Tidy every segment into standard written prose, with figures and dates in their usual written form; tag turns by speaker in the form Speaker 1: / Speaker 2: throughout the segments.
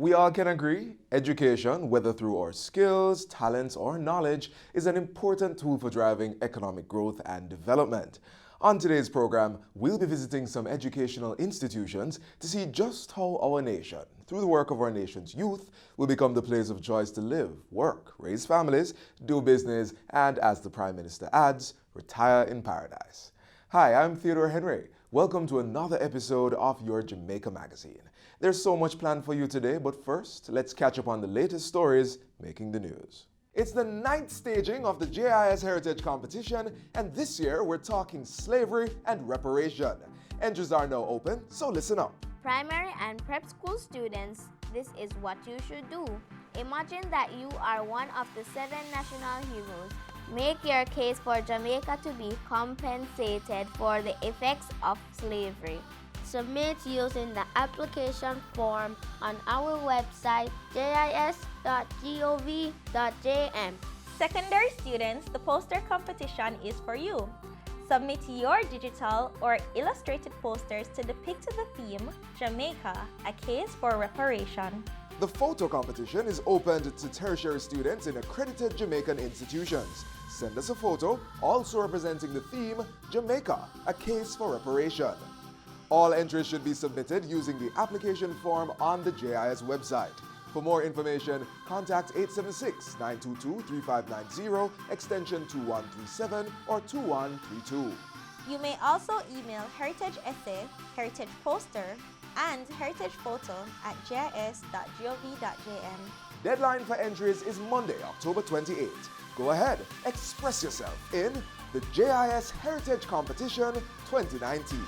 Speaker 1: We all can agree, education, whether through our skills, talents, or knowledge, is an important tool for driving economic growth and development. On today's program, we'll be visiting some educational institutions to see just how our nation, through the work of our nation's youth, will become the place of choice to live, work, raise families, do business, and as the Prime Minister adds, retire in paradise. Hi, I'm Theodore Henry. Welcome to another episode of your Jamaica Magazine. There's so much planned for you today, but first, let's catch up on the latest stories making the news. It's the 9th staging of the JIS Heritage Competition, and this year we're talking slavery and reparation. Entries are now open, so listen up.
Speaker 2: Primary and prep school students, this is what you should do. Imagine that you are one of the 7 national heroes. Make your case for Jamaica to be compensated for the effects of slavery. Submit using the application form on our website jis.gov.jm.
Speaker 3: Secondary students, the poster competition is for you. Submit your digital or illustrated posters to depict the theme, Jamaica, a case for reparation.
Speaker 1: The photo competition is open to tertiary students in accredited Jamaican institutions. Send us a photo, also representing the theme, Jamaica, a case for reparation. All entries should be submitted using the application form on the JIS website. For more information, contact 876-922-3590, extension 2137 or 2132.
Speaker 3: You may also email Heritage Essay, Heritage Poster, and Heritage Photo at jis.gov.jm.
Speaker 1: Deadline for entries is Monday, October 28th. Go ahead, express yourself in the JIS Heritage Competition 2019.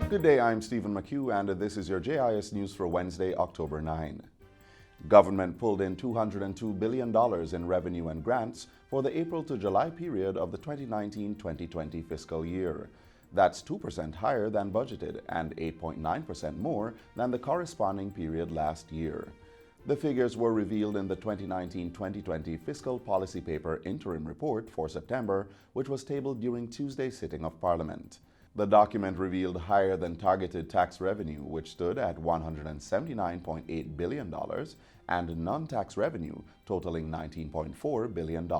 Speaker 4: Good day, I'm Stephen McHugh, and this is your JIS News for Wednesday, October 9. Government pulled in $202 billion in revenue and grants for the April to July period of the 2019-2020 fiscal year. That's 2% higher than budgeted and 8.9% more than the corresponding period last year. The figures were revealed in the 2019-2020 Fiscal Policy Paper Interim Report for September, which was tabled during Tuesday's sitting of Parliament. The document revealed higher than targeted tax revenue, which stood at $179.8 billion, and non-tax revenue totaling $19.4 billion.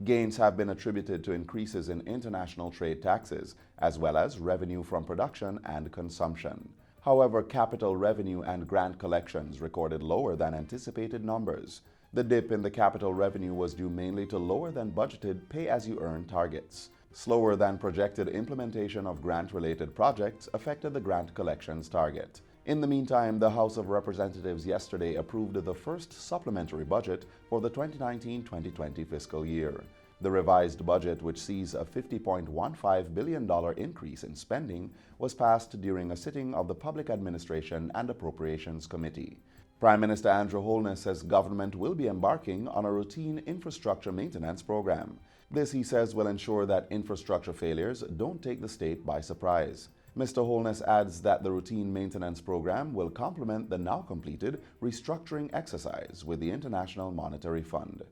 Speaker 4: Gains have been attributed to increases in international trade taxes, as well as revenue from production and consumption. However, capital revenue and grant collections recorded lower than anticipated numbers. The dip in the capital revenue was due mainly to lower than budgeted pay-as-you-earn targets. Slower than projected implementation of grant-related projects affected the grant collections target. In the meantime, the House of Representatives yesterday approved the first supplementary budget for the 2019-2020 fiscal year. The revised budget, which sees a $50.15 billion increase in spending, was passed during a sitting of the Public Administration and Appropriations Committee. Prime Minister Andrew Holness says government will be embarking on a routine infrastructure maintenance program. This, he says, will ensure that infrastructure failures don't take the state by surprise. Mr. Holness adds that the routine maintenance program will complement the now completed restructuring exercise with the International Monetary Fund.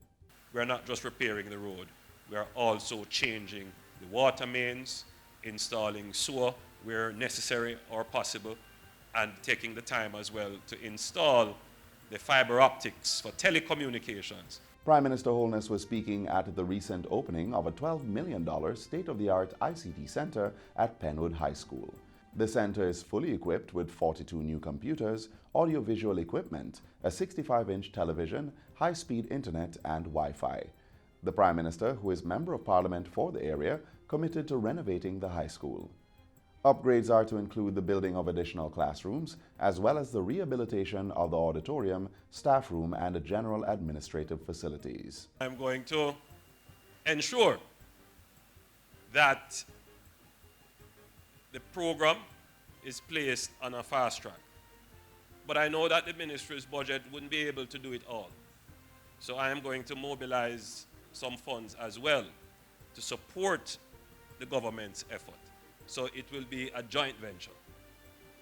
Speaker 5: We're not just repairing the road, we are also changing the water mains, installing sewer where necessary or possible, and taking the time as well to install the fiber optics for telecommunications.
Speaker 4: Prime Minister Holness was speaking at the recent opening of a $12 million state-of-the-art ICT center at Caenwood High School. The center is fully equipped with 42 new computers, audiovisual equipment, a 65-inch television, high-speed internet, and Wi-Fi. The Prime Minister, who is Member of Parliament for the area, committed to renovating the high school. Upgrades are to include the building of additional classrooms, as well as the rehabilitation of the auditorium, staff room, and general administrative facilities.
Speaker 5: I'm going to ensure that the program is placed on a fast track. But I know that the ministry's budget wouldn't be able to do it all. So I am going to mobilize some funds as well to support the government's effort. So it will be a joint venture.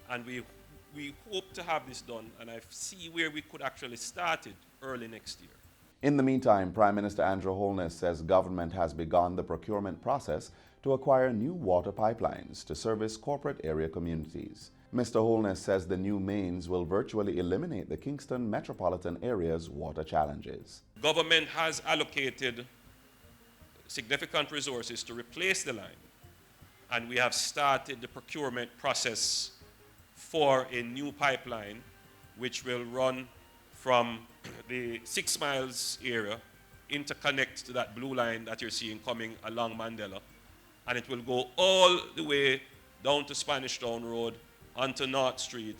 Speaker 5: And we hope to have this done, and I see where we could actually start it early next year.
Speaker 4: In the meantime, Prime Minister Andrew Holness says government has begun the procurement process to acquire new water pipelines to service corporate area communities. Mr. Holness says the new mains will virtually eliminate the Kingston metropolitan area's water challenges.
Speaker 5: Government has allocated significant resources to replace the line, and we have started the procurement process for a new pipeline which will run from the 6 miles area, interconnect to that blue line that you're seeing coming along Mandela, and it will go all the way down to Spanish Town Road, onto North Street,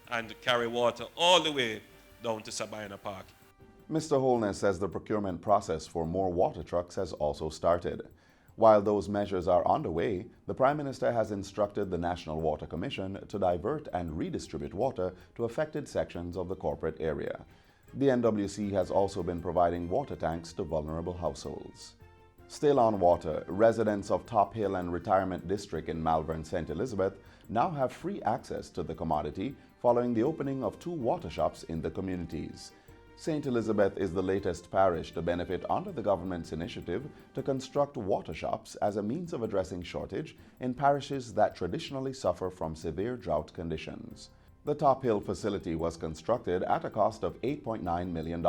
Speaker 5: and carry water all the way down to Sabina Park.
Speaker 4: Mr. Holness says the procurement process for more water trucks has also started. While those measures are underway, the Prime Minister has instructed the National Water Commission to divert and redistribute water to affected sections of the corporate area. The NWC has also been providing water tanks to vulnerable households. Still on water, residents of Top Hill and Retirement District in Malvern St. Elizabeth now have free access to the commodity following the opening of 2 water shops in the communities. St. Elizabeth is the latest parish to benefit under the government's initiative to construct water shops as a means of addressing shortage in parishes that traditionally suffer from severe drought conditions. The Top Hill facility was constructed at a cost of $8.9 million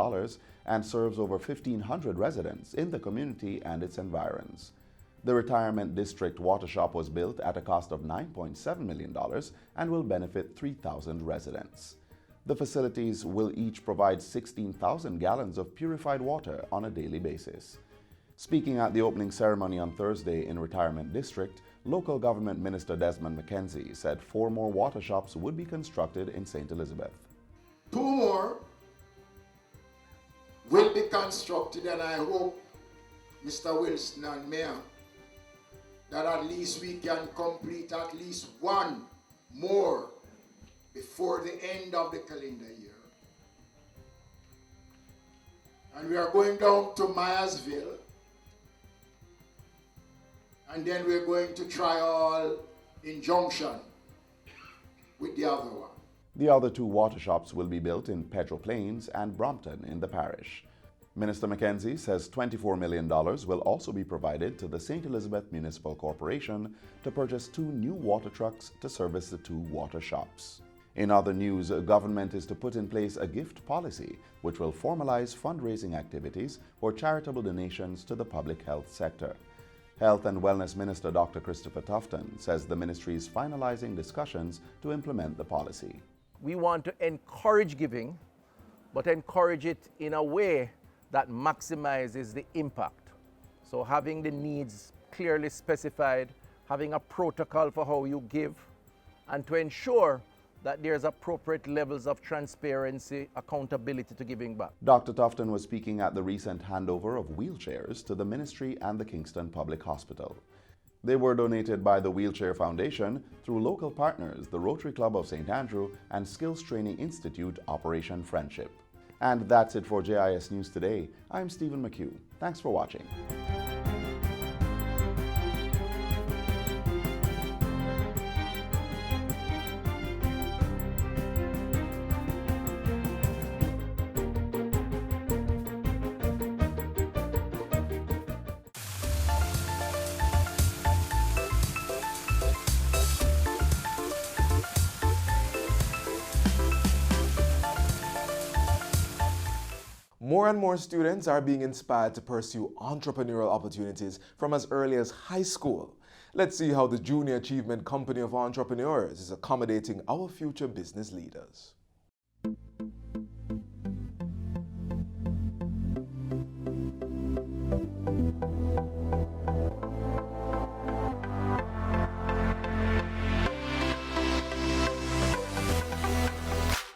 Speaker 4: and serves over 1,500 residents in the community and its environs. The Retirement District Water Shop was built at a cost of $9.7 million and will benefit 3,000 residents. The facilities will each provide 16,000 gallons of purified water on a daily basis. Speaking at the opening ceremony on Thursday in Retirement District, Local Government Minister Desmond McKenzie said 4 more water shops would be constructed in St. Elizabeth.
Speaker 6: 2 more will be constructed, and I hope, Mr. Wilson and Mayor, that at least we can complete at least 1 more before the end of the calendar year. And we are going down to Myersville, and then we're going to trial in Junction with the other one.
Speaker 4: The other 2 water shops will be built in Pedro Plains and Brompton in the parish. Minister McKenzie says $24 million will also be provided to the St. Elizabeth Municipal Corporation to purchase 2 new water trucks to service the 2 water shops. In other news, government is to put in place a gift policy which will formalize fundraising activities for charitable donations to the public health sector. Health and Wellness Minister Dr. Christopher Tufton says the ministry is finalizing discussions to implement the policy.
Speaker 7: We want to encourage giving, but encourage it in a way that maximizes the impact. So having the needs clearly specified, having a protocol for how you give, and to ensure that there's appropriate levels of transparency, accountability to giving back.
Speaker 4: Dr. Tufton was speaking at the recent handover of wheelchairs to the ministry and the Kingston Public Hospital. They were donated by the Wheelchair Foundation through local partners, the Rotary Club of St. Andrew and Skills Training Institute Operation Friendship. And that's it for JIS News Today. I'm Stephen McHugh. Thanks for watching.
Speaker 1: More and more students are being inspired to pursue entrepreneurial opportunities from as early as high school. Let's see how the Junior Achievement Company of Entrepreneurs is accommodating our future business leaders.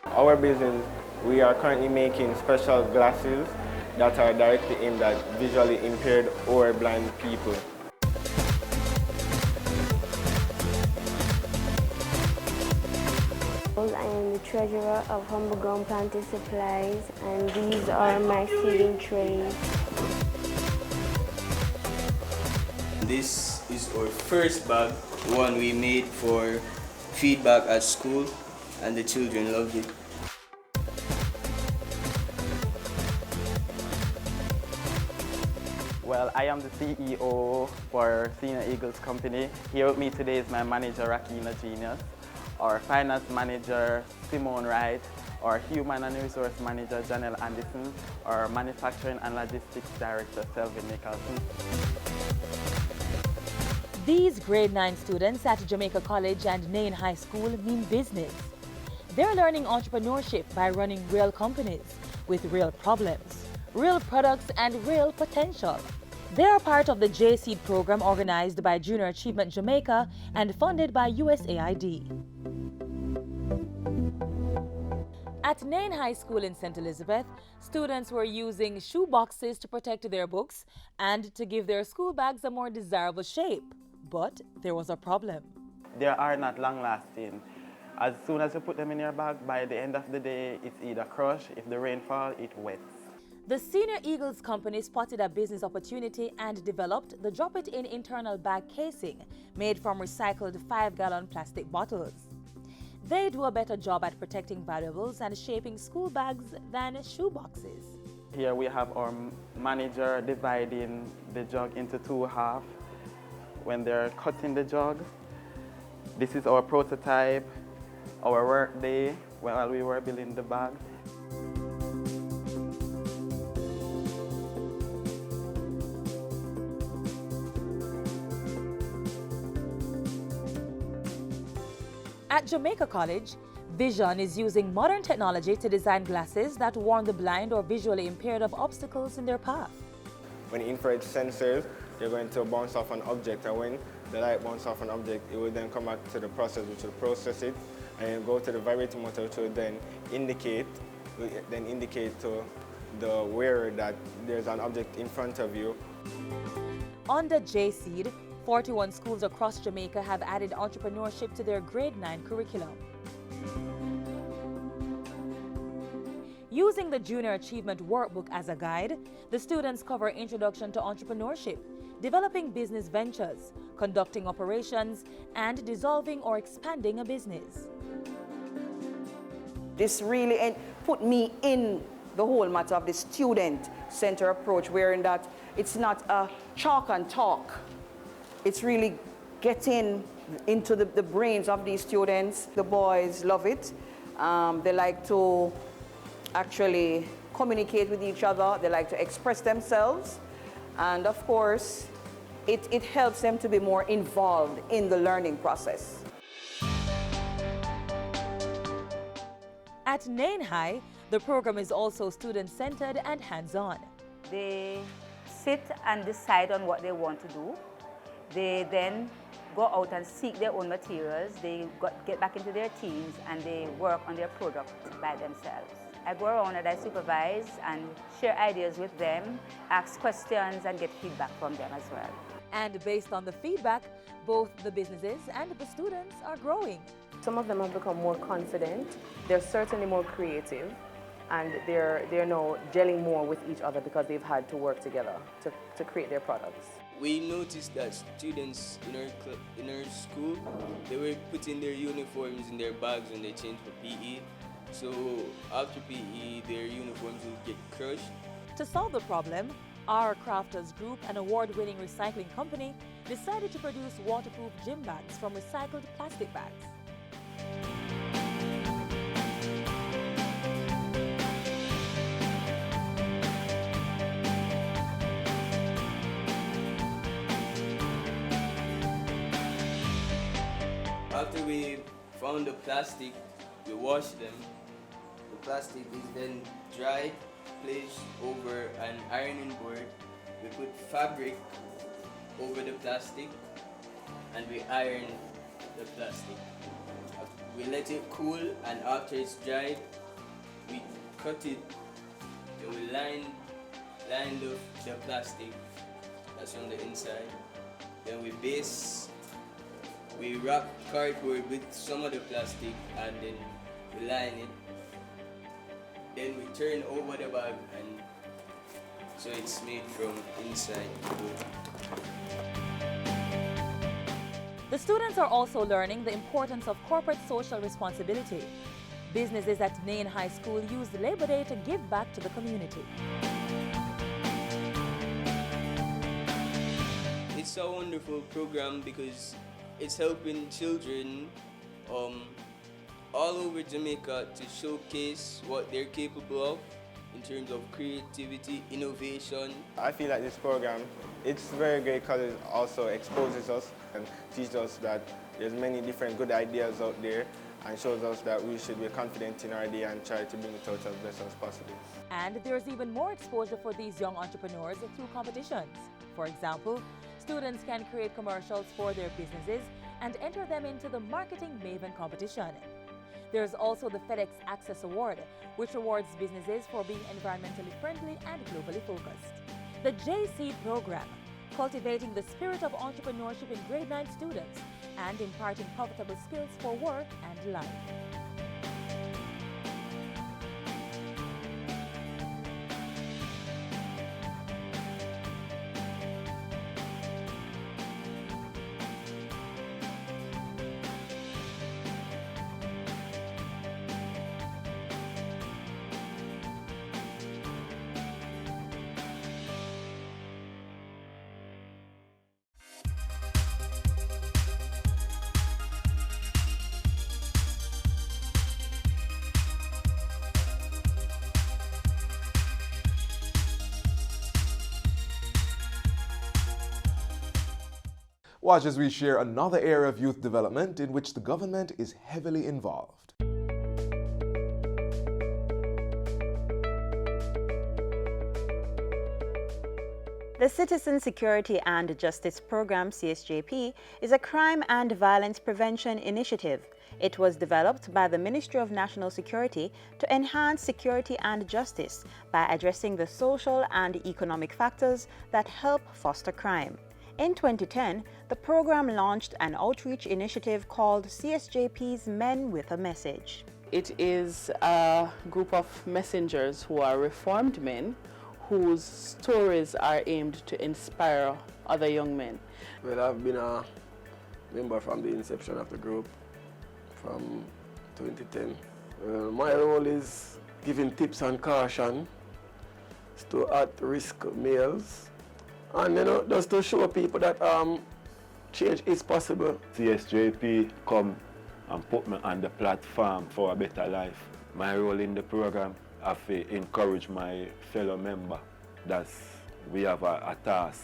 Speaker 8: Our business, we are currently making special glasses that are directly aimed at visually impaired or blind people.
Speaker 9: I am the treasurer of Humble Ground Planting Supplies, and these are my seeding trays.
Speaker 10: This is our first bag, one we made for feedback at school, and the children loved it.
Speaker 11: Well, I am the CEO for Senior Eagles Company. Here with me today is my manager, Rakina Genius, our finance manager, Simone Wright, our human and resource manager, Janelle Anderson, our manufacturing and logistics director, Selvin Nicholson.
Speaker 12: These grade 9 students at Jamaica College and Nain High School mean business. They're learning entrepreneurship by running real companies with real problems, real products, and real potential. They are part of the J-Seed program organized by Junior Achievement Jamaica and funded by USAID. At Nain High School in St. Elizabeth, students were using shoe boxes to protect their books and to give their school bags a more desirable shape. But there was a problem.
Speaker 11: They are not long-lasting. As soon as you put them in your bag, by the end of the day, it's either crushed. If the rain falls, it wets.
Speaker 12: The Senior Eagles Company spotted a business opportunity and developed the drop-it-in internal bag casing made from recycled 5-gallon plastic bottles. They do a better job at protecting valuables and shaping school bags than shoe boxes.
Speaker 11: Here we have our manager dividing the jug into two halves when they're cutting the jug. This is our prototype, our work day while we were building the bag.
Speaker 12: At Jamaica College, Vision is using modern technology to design glasses that warn the blind or visually impaired of obstacles in their path.
Speaker 8: When infrared sensors, they're going to bounce off an object, and when the light bounces off an object, it will then come back to the process, which will process it, and go to the vibrating motor, which will then indicate to the wearer that there's an object in front of you.
Speaker 12: Under J-Seed, 41 schools across Jamaica have added entrepreneurship to their grade 9 curriculum. Using the Junior Achievement Workbook as a guide, the students cover introduction to entrepreneurship, developing business ventures, conducting operations, and dissolving or expanding a business.
Speaker 13: This really put me in the whole matter of the student-centered approach, wherein that it's not a chalk and talk. It's really getting into the brains of these students. The boys love it. They like to actually communicate with each other. They like to express themselves. And of course, it helps them to be more involved in the learning process.
Speaker 12: At Nain High, the program is also student-centered and hands-on.
Speaker 14: They sit and decide on what they want to do. They then go out and seek their own materials. They get back into their teams and they work on their product by themselves. I go around and I supervise and share ideas with them, ask questions and get feedback from them as well.
Speaker 12: And based on the feedback, both the businesses and the students are growing.
Speaker 15: Some of them have become more confident. They're certainly more creative, and they're now gelling more with each other because they've had to work together to create their products.
Speaker 10: We noticed that students in our school, they were putting their uniforms in their bags when they changed for PE. So after PE, their uniforms would get crushed.
Speaker 12: To solve the problem, our Crafters Group, an award-winning recycling company, decided to produce waterproof gym bags from recycled plastic bags.
Speaker 10: After we found the plastic, we washed them. The plastic is then dried, placed over an ironing board. We put fabric over the plastic and we iron the plastic. We let it cool, and after it's dried, we cut it. Then we line the plastic that's on the inside. Then we wrap cardboard with some of the plastic and then we line it. Then we turn over the bag, and so it's made from inside.
Speaker 12: The students are also learning the importance of corporate social responsibility. Businesses at Nain High School used Labor Day to give back to the community.
Speaker 10: It's a wonderful program because it's helping children all over Jamaica to showcase what they're capable of in terms of creativity, innovation.
Speaker 8: I feel like this program, it's very great because it also exposes us and teaches us that there's many different good ideas out there and shows us that we should be confident in our idea and try to bring it out as best as possible.
Speaker 12: And there's even more exposure for these young entrepreneurs through competitions. For example, students can create commercials for their businesses and enter them into the Marketing Maven competition. There's also the FedEx Access Award, which awards businesses for being environmentally friendly and globally focused. The JC program, cultivating the spirit of entrepreneurship in grade 9 students and imparting profitable skills for work and life.
Speaker 1: Watch as we share another area of youth development in which the government is heavily involved.
Speaker 16: The Citizen Security and Justice Program, CSJP, is a crime and violence prevention initiative. It was developed by the Ministry of National Security to enhance security and justice by addressing the social and economic factors that help foster crime. In 2010, the program launched an outreach initiative called CSJP's Men with a Message.
Speaker 15: It is a group of messengers who are reformed men whose stories are aimed to inspire other young men.
Speaker 17: Well, I've been a member from the inception of the group from 2010. My role is giving tips and caution to at-risk males, and just to show people that change is possible.
Speaker 18: CSJP come and put me on the platform for a better life. My role in the program is to encourage my fellow member that we have a task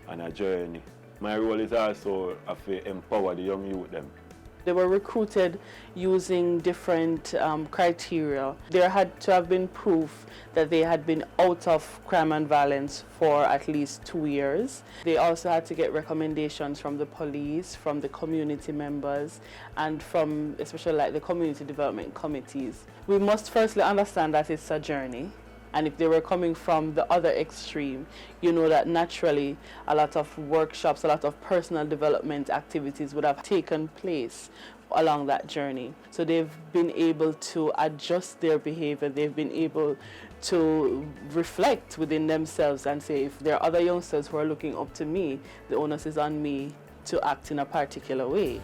Speaker 18: and a journey. My role is also to empower the young youth them.
Speaker 15: They were recruited using different criteria. There had to have been proof that they had been out of crime and violence for at least 2 years. They also had to get recommendations from the police, from the community members, and from especially like the community development committees. We must firstly understand that it's a journey. And if they were coming from the other extreme, you know that naturally a lot of workshops, a lot of personal development activities would have taken place along that journey. So they've been able to adjust their behavior. They've been able to reflect within themselves and say, if there are other youngsters who are looking up to me, the onus is on me to act in a particular way.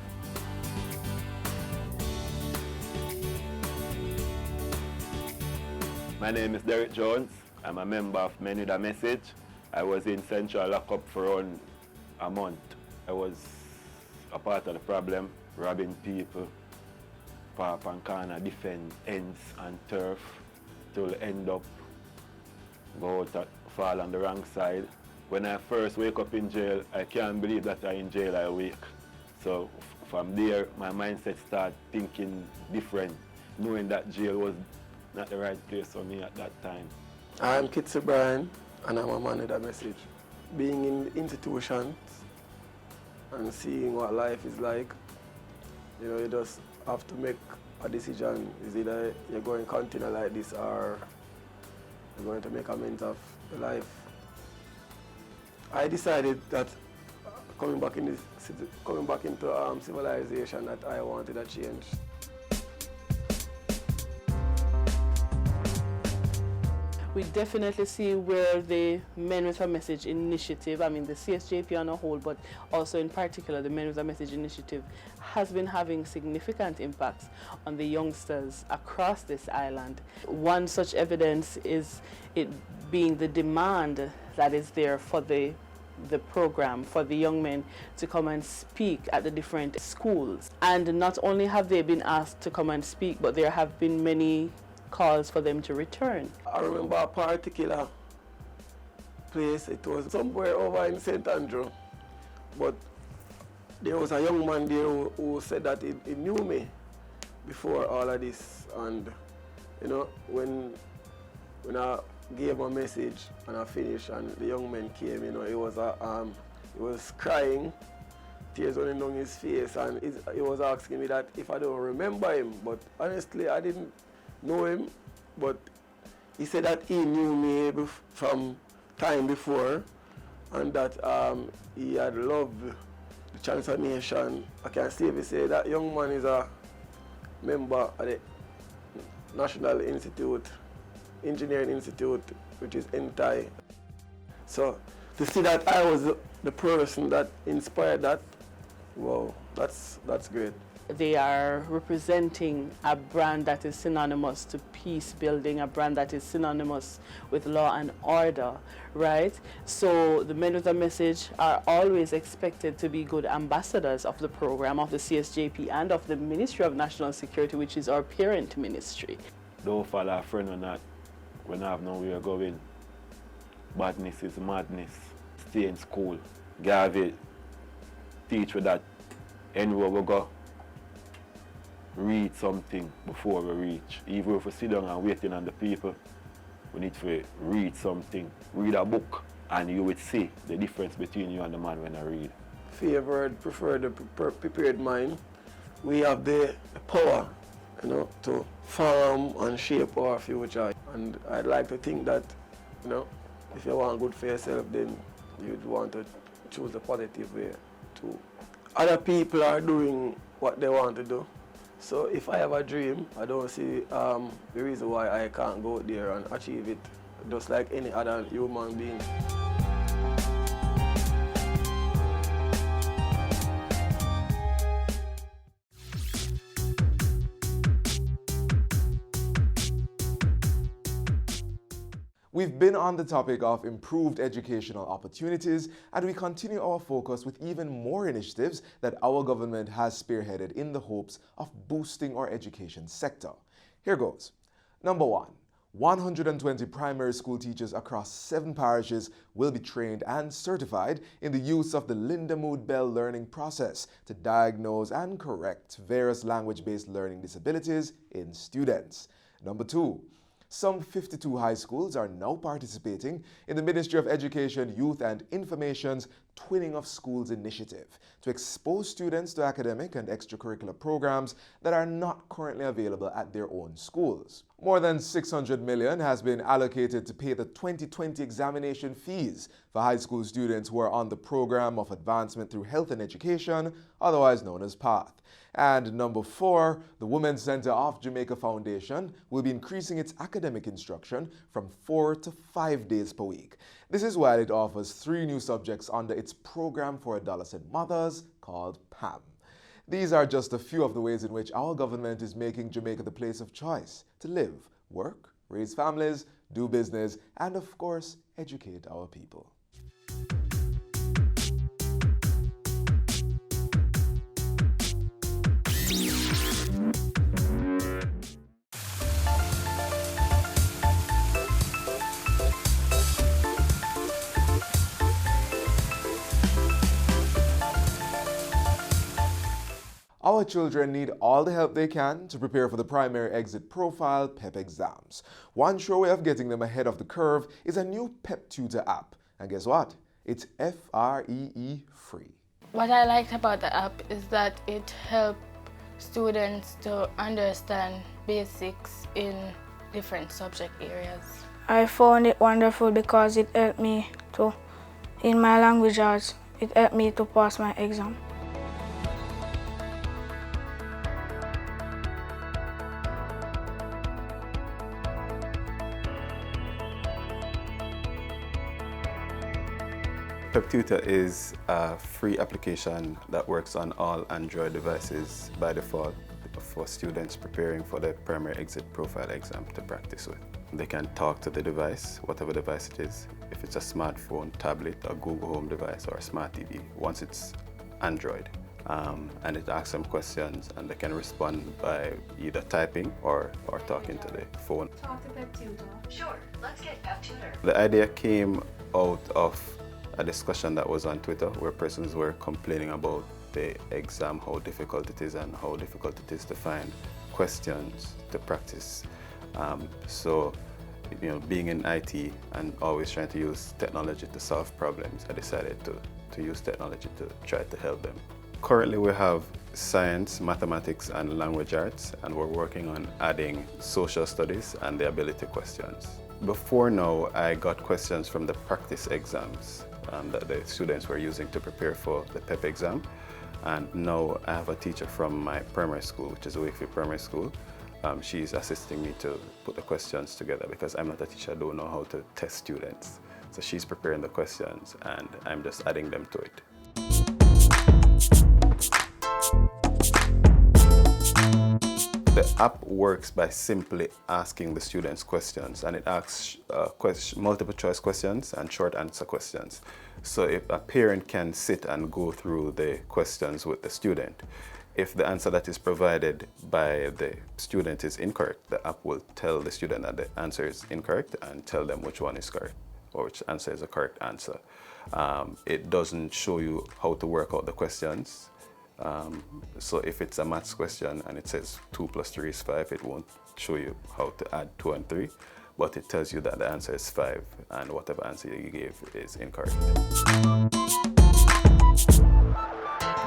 Speaker 18: My name is Derek Jones. I'm a member of Men with a Message. I was in Central Lockup for around a month. I was a part of the problem, robbing people, park and corner, defend ends and turf, till end up go out fall on the wrong side. When I first wake up in jail, I can't believe that I'm in jail I wake. So from there, my mindset started thinking different, knowing that jail was not the right place for me at that time.
Speaker 17: I'm Kitsi Brian, and I'm a man with a message. Being in institutions and seeing what life is like, you just have to make a decision. Is either you're going to continue like this or you're going to make amends of your life. I decided that coming back into civilization, that I wanted a change.
Speaker 15: We definitely see where the Men with a Message initiative, I mean the CSJP on a whole, but also in particular the Men with a Message initiative, has been having significant impacts on the youngsters across this island. One such evidence is it being the demand that is there for the program for the young men to come and speak at the different schools. And not only have they been asked to come and speak, but there have been many calls for them to return.
Speaker 17: I remember a particular place, it was somewhere over in St. Andrew, but there was a young man there who said that he knew me before all of this, and you know, when I gave a message and I finished and the young man came, you know, he was crying, tears running down his face, and he was asking me that if I don't remember him, but honestly I didn't know him, but he said that he knew me from time before, and that he had loved the transformation. I can safely say that young man is a member of the National Engineering Institute, which is NTI. So to see that I was the person that inspired that, wow, that's great.
Speaker 15: They are representing a brand that is synonymous to peace building, a brand that is synonymous with law and order, right? So the Men with a Message are always expected to be good ambassadors of the program, of the CSJP, and of the Ministry of National Security, which is our parent ministry.
Speaker 18: Don't follow a friend or not, when I have nowhere going. Badness is madness. Stay in school. Gave teach you that anywhere we go, read something before we reach. Even if we sit down and waiting on the people, we need to read something. Read a book, and you would see the difference between you and the man when I read.
Speaker 17: Favored, preferred, the prepared mind. We have the power, you know, to form and shape our future. And I'd like to think that, you know, if you want good for yourself, then you'd want to choose the positive way too. Other people are doing what they want to do. So if I have a dream, I don't see the reason why I can't go there and achieve it, just like any other human being.
Speaker 1: We've been on the topic of improved educational opportunities, and we continue our focus with even more initiatives that our government has spearheaded in the hopes of boosting our education sector. Here goes. Number 1, 120 primary school teachers across 7 parishes will be trained and certified in the use of the Linda Mood Bell learning process to diagnose and correct various language-based learning disabilities in students. Number 2, some 52 high schools are now participating in the Ministry of Education, Youth and Information's Twinning of Schools initiative to expose students to academic and extracurricular programs that are not currently available at their own schools. More than $600 million has been allocated to pay the 2020 examination fees for high school students who are on the Program of Advancement Through Health and Education, otherwise known as PATH. And number 4, the Women's Center of Jamaica Foundation will be increasing its academic instruction from 4 to 5 days per week. This is while it offers 3 new subjects under its Program for Adolescent Mothers called PAM. These are just a few of the ways in which our government is making Jamaica the place of choice to live, work, raise families, do business, and of course, educate our people. Our children need all the help they can to prepare for the Primary Exit Profile PEP exams. One sure way of getting them ahead of the curve is a new PEP Tutor app. And guess what? It's FREE free.
Speaker 19: What I liked about the app is that it helped students to understand basics in different subject areas.
Speaker 20: I found it wonderful because it helped me to, in my language arts, it helped me to pass my exam.
Speaker 21: Pep Tutor is a free application that works on all Android devices by default for students preparing for the primary exit profile exam to practice with. They can talk to the device, whatever device it is, if it's a smartphone, tablet, a Google Home device, or a smart TV, once it's Android. And it asks them questions, and they can respond by either typing or talking to the phone.
Speaker 22: Talk to Pep Tutor. Sure, let's get Pep Tutor.
Speaker 21: The idea came out of a discussion that was on Twitter where persons were complaining about the exam, how difficult it is and how difficult it is to find questions to practice. So, you know, being in IT and always trying to use technology to solve problems, I decided to use technology to try to help them. Currently we have science, mathematics and language arts, and we're working on adding social studies and the ability questions. Before now, I got questions from the practice exams that the students were using to prepare for the PEP exam. And now I have a teacher from my primary school, which is Wakefield Primary School. She's assisting me to put the questions together because I'm not a teacher, I don't know how to test students. So she's preparing the questions and I'm just adding them to it. The app works by simply asking the students questions, and it asks multiple choice questions and short answer questions. So if a parent can sit and go through the questions with the student, if the answer that is provided by the student is incorrect, the app will tell the student that the answer is incorrect and tell them which one is correct or which answer is the correct answer. It doesn't show you how to work out the questions. So if it's a maths question and it says 2 + 3 is 5, it won't show you how to add 2 and 3, but it tells you that the answer is 5 and whatever answer you gave is incorrect.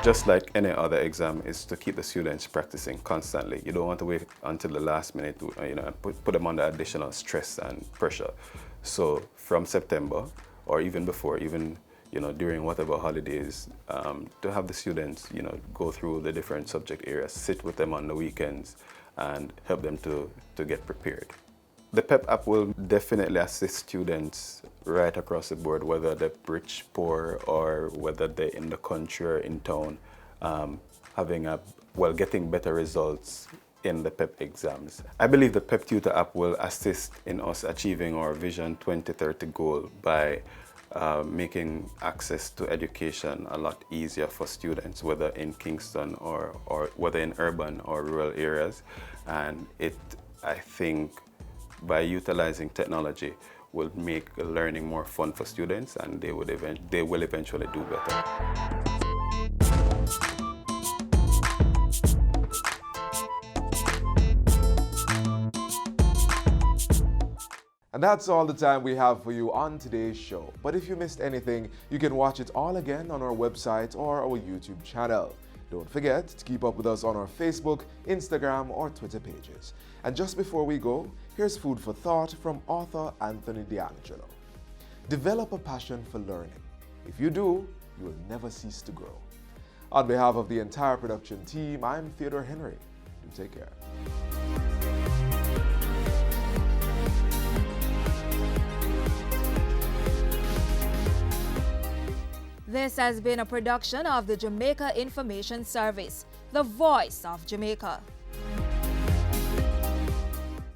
Speaker 21: Just like any other exam, is to keep the students practicing constantly. You don't want to wait until the last minute, and put them under additional stress and pressure. So from September, or even before, during whatever holidays, to have the students, go through the different subject areas, sit with them on the weekends, and help them to get prepared. The PEP app will definitely assist students right across the board, whether they're rich, poor, or whether they're in the country or in town, getting better results in the PEP exams. I believe the Pep Tutor app will assist in us achieving our Vision 2030 goal by making access to education a lot easier for students, whether in Kingston or whether in urban or rural areas. And I think, by utilizing technology, will make learning more fun for students, and they will eventually do better.
Speaker 1: And that's all the time we have for you on today's show. But if you missed anything, you can watch it all again on our website or our YouTube channel. Don't forget to keep up with us on our Facebook, Instagram, or Twitter pages. And just before we go, here's food for thought from author Anthony D'Angelo. Develop a passion for learning. If you do, you will never cease to grow. On behalf of the entire production team, I'm Theodore Henry. You take care.
Speaker 12: This has been a production of the Jamaica Information Service, the voice of Jamaica.